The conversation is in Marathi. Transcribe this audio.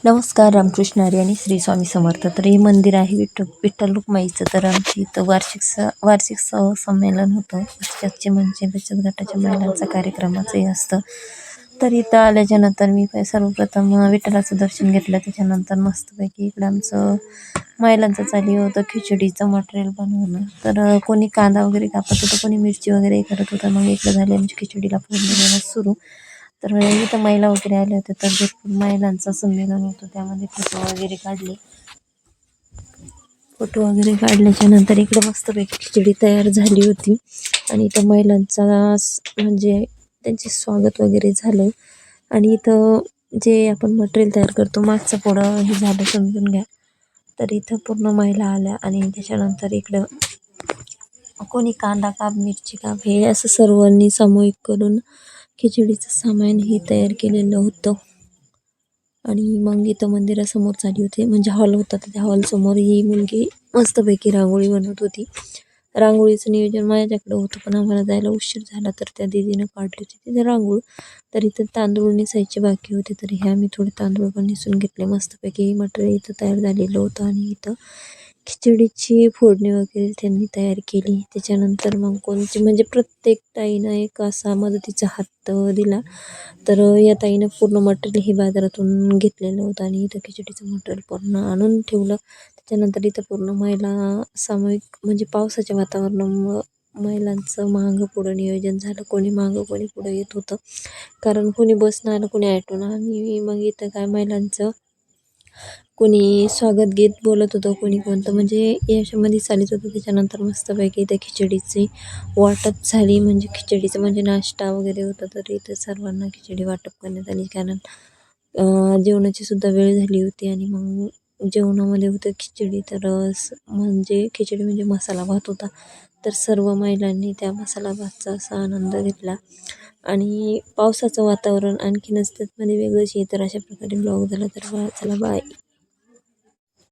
नमस्कार. रामकृष्ण हरी आणि श्री स्वामी समर्थ. तर हे मंदिर आहे विठ्ठल रुक्माईचं. तर आमची इथं वार्षिक संमेलन होतं. बचतचे म्हणजे बचत गटाच्या महिलांचा कार्यक्रमाचंही असतं. तर इथं आल्याच्यानंतर मी सर्वप्रथम विठ्ठलाचं दर्शन घेतलं. त्याच्यानंतर मस्तपैकी इकडं आमचं महिलांचं चालू होतं खिचडीचं मटेरियल बनवणं. तर कोणी कांदा वगैरे कापत होतं, कोणी मिरची वगैरे करत होतं. मग इकडं झाली आमची खिचडीला फोडणी देणं सुरू. तर इथं महिला वगैरे आल्या होत्या. तर भरपूर महिलांचं संमेलन होतं. त्यामध्ये फोटो वगैरे काढल्याच्या नंतर इकडे मस्तपैकी खिचडी तयार झाली होती. आणि इथं महिलांचा म्हणजे त्यांचे स्वागत वगैरे झालं. आणि इथं जे आपण मटेरियल तयार करतो मागचं पुढं हे झालं समजून घ्या. तर इथं पूर्ण महिला आल्या आणि त्याच्यानंतर इकडं कोणी कांदा काप, मिरची काप हे असं सर्वांनी सामूहिक करून खिचडीचं सामान हे तयार केलेलं होतं. आणि मग इथं मंदिरासमोर चालली होती, म्हणजे हॉल होता. तर त्या हॉलसमोर ही मुलगी मस्तपैकी रांगोळी बनवत होती. रांगोळीचं नियोजन माझ्याकडं होतं, पण आम्हाला जायला उशीर झाला. तर त्या दीदीनं काढली होती तिथे रांगोळ. तर इथं तांदूळ नेसायचे बाकी होते. तर हे आम्ही थोडे तांदूळ पण नेसून घेतले. मस्तपैकी मटेरियल इथं तयार झालेलं होतं. आणि इथं खिचडीची फोडणी वगैरे त्यांनी तयार केली. त्याच्यानंतर मग कोणती म्हणजे प्रत्येक ताईनं एक असा मदतीचा हात दिला. तर या ताईनं पूर्ण मटेरियल हे बाजारातून घेतलेलं होतं आणि इथं खिचडीचं मटेरियल पूर्ण आणून ठेवलं. त्याच्यानंतर इथं पूर्ण महिला सामूहिक म्हणजे पावसाच्या वातावरणामुळं महिलांचं मागं पुढं नियोजन झालं. कोणी मागं कोणी पुढं येत होतं, कारण कोणी बसनं आलं, कोणी ॲटोनं. आणि मग इथं काय महिलांचं कोणी स्वागत गीत बोलत होतं, कोणी कोणतं म्हणजे याच्यामध्ये चालत होतं. त्याच्यानंतर मस्तपैकी इथं खिचडीची वाटप झाली. म्हणजे खिचडीचं म्हणजे नाश्ता वगैरे होता. तर इथं सर्वांना खिचडी वाटप करण्यात आली, कारण जेवणाची सुद्धा वेळ झाली होती. आणि मग जेवणामध्ये होतं खिचडी. तर म्हणजे खिचडी म्हणजे मसाला भात होता. तर सर्व महिलांनी त्या मसाला भातचा असा आनंद घेतला. आणि पावसाचं वातावरण आणखीनच त्यामध्ये वेगळंच आहे. तर अशा प्रकारे ब्लॉग झाला. तर चला बाय.